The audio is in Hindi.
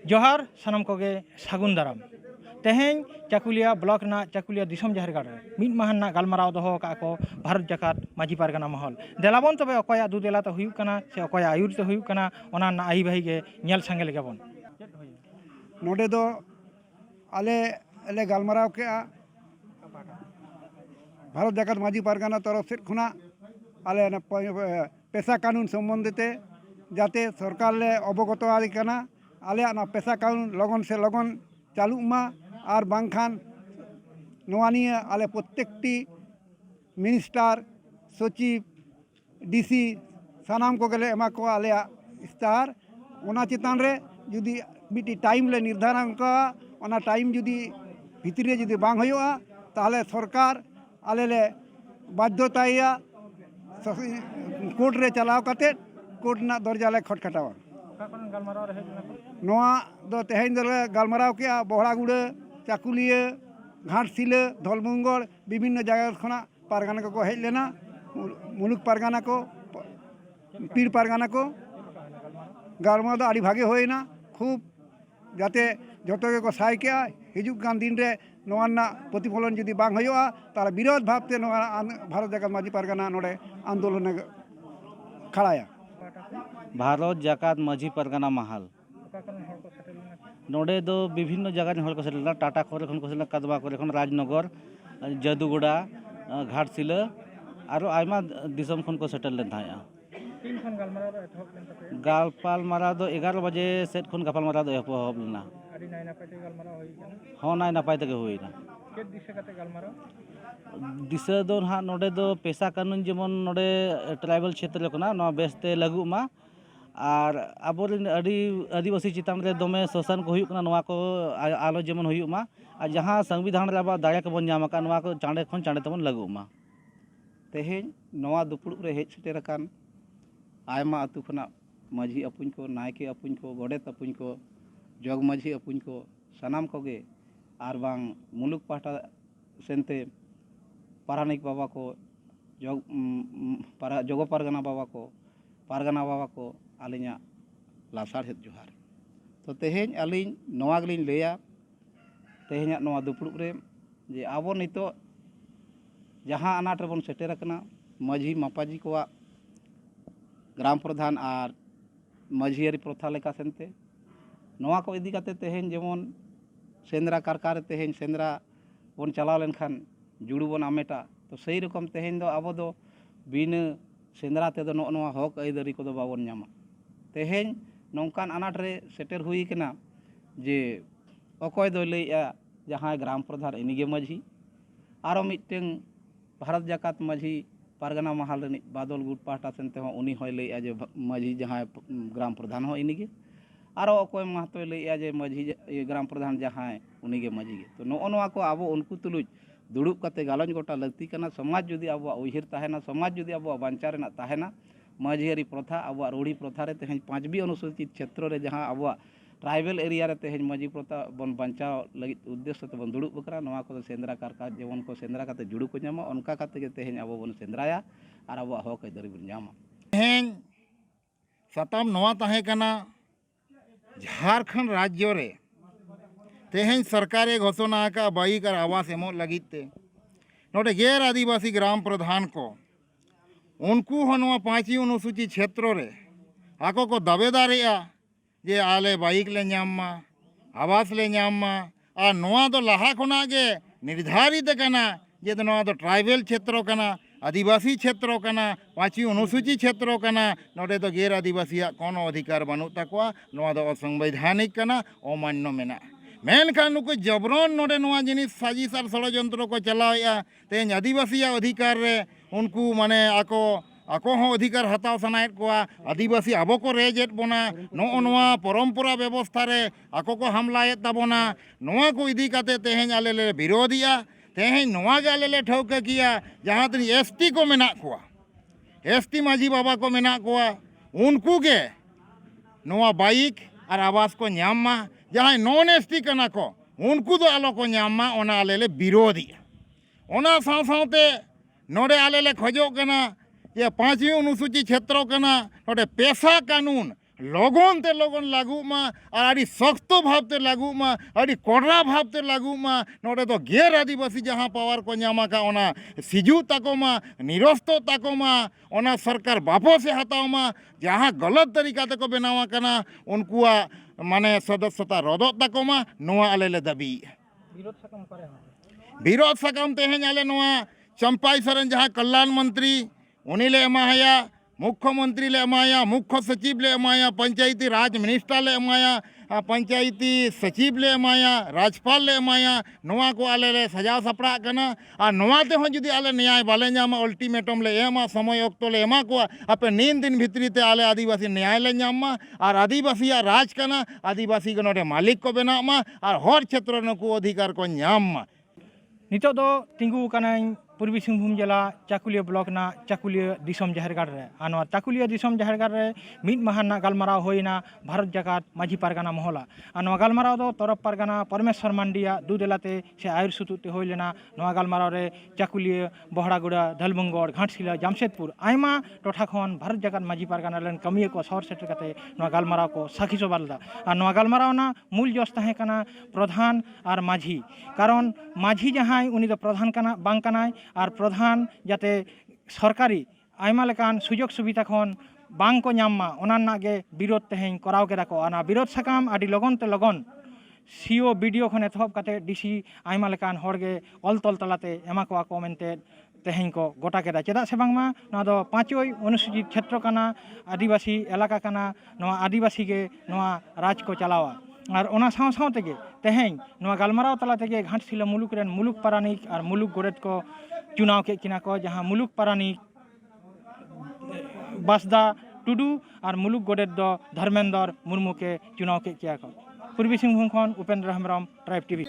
जोहार सानाम कोगे सागुन दाराम तेहें चाकुलिया ब्लॉक ना चाकुलिया दिसम जाहिर गाड़ मिट माहन ना गालमाराव दोहो का को भारत जाकात माजी पारगाना महल देलाबन तबे अकया दुदेला तो हुयुक कना से अकया आयुर तो हुयुक कना ओना ना आई भाई गे नेल संगे लेगाबन नोडे दो आले आले गालमाराव के भारत जाकात माजी पारगाना तरफ से खुना आले पेशा कानून संबंधित जाते सरकार ले अवगत आली कना आले पेशा कानून लगन से लगन चालू मा और बांखान नवानिया आले प्रत्येकटी मिनिस्टार सचिव डीसी सानाम को गले एमा को आले इस्तार ओना चितान रे जुदी मिट्टी टाइम ले निर्धारण का ओना टाइम जुदी भितरे जुदी बांग होयोआ ताले सरकार आले ले बाध्यताया कोर्ट रे चलाव काते कोर्ट ना दरजा ले खटखटावा नोआ दो तेहें दो गालमाराव के बहड़ागुड़ा चाकुलिया घाटशिला धलमुंगड़ विभिन्न जगह खना पारगाना को हेज लेना मुलुक पारगाना को पीर पारगाना को गालमाराव आड़ी भागे होइना खूब जाते जतो को साय के हिजुक कान दिन रे नोआ ना प्रतिफलन जुदी बांग होयोआ तारा विरोध भावते नोआ भारत जाकात माजी पारगाना नोडे आंदोलन खड़ाया भारत जाकात माजी पारगाना महल नोडे दो विभिन्न जगह हल को सेटलना टाटा कोरे खन को सेटलना कदवा कोरे खन राजनगर जादूगुड़ा घाटशिला आरो आयमा दिसम खन को सेटल लेन थाया गालपालमारा दो 11 बजे सेट खन गालपालमारा दो एहब लेना हाँ नाय नपाय तक होइना दिशा दो ना नोडे दो पेशा कानून जेमन नोडे ट्राइबल क्षेत्र कना नो बेस्ते लागू मा और आबोरिन आदिवासी चितान रे दमे शोषण को हुयुक कना नोआ को आलो जेमन हुयुक मा और जहाँ संविधान रे आबा दाया को बन जामा का नोआ को चांडे खन चांडे तमन लागू मा तेहें नोआ दुपुड़ रे हेज सेटेर कान आयमा अतु खना माझी अपुन को नायके अपुन को गोडेत अपुन को जग माझी अपुन को सनाम कोगे आर बांग मुलुक पाटा सेनते पारानिक बाबा को जगो पारगाना बाबा को आलिया लासार हेद जोहार तो तेहें आलिन नोआ गलिन लेया तेहें नोआ दुपुड़ रे जे आबो नितो जहाँ अनाट रेबन सेटेर कना माझी मापाजी को ग्राम प्रधान और माझियारी प्रथा लेका सेनते नोआ को इदी काते तेहें जेमन सेंद्रा कारकार तेहें सेंद्रा बन चलाव लेनखान जुड़ू बन आमेटा तो सही रकम तेहें दो आबो दो बिन सेंद्रा ते दो नोआ हक आईदारी को दो बाबन नामा तेहें नौकान अनाट रे सेटेर हुई कना जे अकय दो लैया जहाँ ग्राम प्रधान इनिगे माझी आरो मिटें भारत जाकात माझी पारगाना महल रे बादल गुट पाटा सेनते हो उनी होय लैया जे माझी जहाँ ग्राम प्रधान हो इनिगे आरो अकय महतो लैया जे माझी ग्राम प्रधान जहाँ उनीगे माझी तो नोआ को आबो उनको तुलुज दुड़ुब काते गालंज गोटा लगती कना समाज जुदी आबो उहिर ताहेना समाज जुदी आबो बांचा रेना ताहेना माझियारी प्रथा आबो रूढ़ी प्रथा रे तेहें 5वीं अनुसूचित क्षेत्र रे जहाँ आबो ट्राइबल एरिया रे तेहें माझी प्रथा बन बांचा लगित उद्देश्य ते बन दुड़ुब बकरा नोआ को सेंद्रा कारका जेमन को सेंद्रा काते जुड़ू को नामा उनका काते के तेहें आबो बन सेंद्राया और आबो हक आईदारी बन नामा तेहें सताम नोआ ताहे कना झारखंड राज्य रे तेहें सरकारे घोषणा का बाइक और आवास एमो लगिते नोटे गैर आदिवासी ग्राम प्रधान को उनको हनवा 5वीं अनुसूचित क्षेत्र रे आको को दावेदारिया जे आले बाइक ले नामा आवास ले नामा और नोआ दो लाहा खुना के निर्धारित कना जे तो नोआ दो ट्राइबल क्षेत्र कना आदिवासी क्षेत्र कना 5वीं अनुसूचित क्षेत्र कना नोटे तो गैर आदिवासी कोनो अधिकार बनू तकवा नोआ दो असंवैधानिक कना अमान्य मेना मेनखान नुकु जबरन नोडे नोआ जिनिस साजिश और षड़यंत्र को चलाया तेज आदिवासी अधिकार रे उनको माने आको हो अधिकार हताव सनायत को आदिवासी आबो को रेजेत बोना नोआ परंपरा व्यवस्था रे आको को हमलायत ताबोना नोआ को इदी काते तेहें आले ले विरोधिया तेहें नोआ गे आले ले ठौका किया जहाँ तनी एसटी को मेना कोआ एसटी माझी बाबा को मेना कोआ उनको के नोआ बाइक और आवास को न्यामा जहाँ नॉन एसटी कना को उनको तो आलो को न्यामा ओना आले ले विरोधिया ओना साथे नोडे आले ले खोजो कना ये 5वीं अनुसूचित क्षेत्रों कना नोडे पेशा कानून लगन ते लगन लागू मा और आदि शक्तो भावते लागू मा आदि कड़ा भावते लागू मा नोडे तो गैर आदिवासी जहाँ पावर को नामा का ओना सिजू ताको मा निरस्तो ताको मा ओना सरकार बापो से हताओ मा जहाँ गलत तरीका ते को बनावा कना उनकुआ माने सदस्यता रदो ताको मा नोआ आले ले दाबी विरोध सकम तेहें आले नोआ चंपाई सरन जहाँ कल्याण मंत्री उन्हीं ले एमाया मुख्यमंत्री ले एमाया मुख्य सचिव ले एमाया पंचायती राज मिनिस्टर ले एमाया पंचायती सचिव ले एमाया राज्यपाल ले एमाया नोआ को आले ले सजा सपड़ा कना और नोआ ते हो जुदी आले न्याय बाले नामा अल्टीमेटम ले एमा समय ऑक्टो ले एमा को अपे 9 दिन भितरी ते आले आदिवासी न्याय ले नामा और आदिवासी राज कना आदिवासी को नोडे मालिक को बेना मा और हर क्षेत्र नको अधिकार को नाम नितो दो तिंगु कनाई पूर्वी सिंहभूम जिला चाकुलिया ब्लॉक ना चाकुलिया दिसम जाहेरगाड़ रे आनवा चाकुलिया दिसम जाहेरगाड़ रे मिद महान ना गालमाराव होइना भारत जाकात माझी पारगाना मोहला आनवा गालमाराव दो तरफ पारगाना परमेश्वर मांडिया दुदेलाते से आयुर सुतुते होइलेना नवा गालमाराव रे चाकुलिया बहड़ागुड़ा धलबंगड़ घाटशिला जामशेदपुर आयमा टोठा खन भारत जाकात माझी पारगाना लेन कमिया को शहर सेटर कते नवा गालमाराव को साखी सोबालदा और नवा गालमाराव ना मूल जस ताहे कना प्रधान और माझी कारण माझी जहां उनी दो प्रधान कना बांग कनाय और प्रधान जाते सरकारी आयमा लेकान सुजोग सुविधा खन बांग को नामा ओना गे विरोध तेहें कराव केदा को आना विरोध सकाम आदि लगन ते लगन सीओ वीडियो खन एतहब काते डीसी आयमा लेकान हरगे ऑल तल तलाते एमा को आको मेनते तेहें को गोटा केदा चेदा से बांगमा ना दो पाँचोई अनुसूचित क्षेत्र कना आदिवासी इलाका कना नवा आदिवासी के नवा राज को चलावा और ओना साव साव तेगे तेहें नवा गालमाराव तला तेगे घाटशिला मुलुक रेन मुलुक पारानिक और मुलुक गोरेत को चुनाव के किना को जहाँ मुलुक पारानिक बासदा टुडू और मुलुक गोडेत दो धर्मेंद्र मुर्मू के चुनाव के किया को पूर्वी सिंहभूम खन उपेंद्र हेम्ब्रम ट्राइब टीवी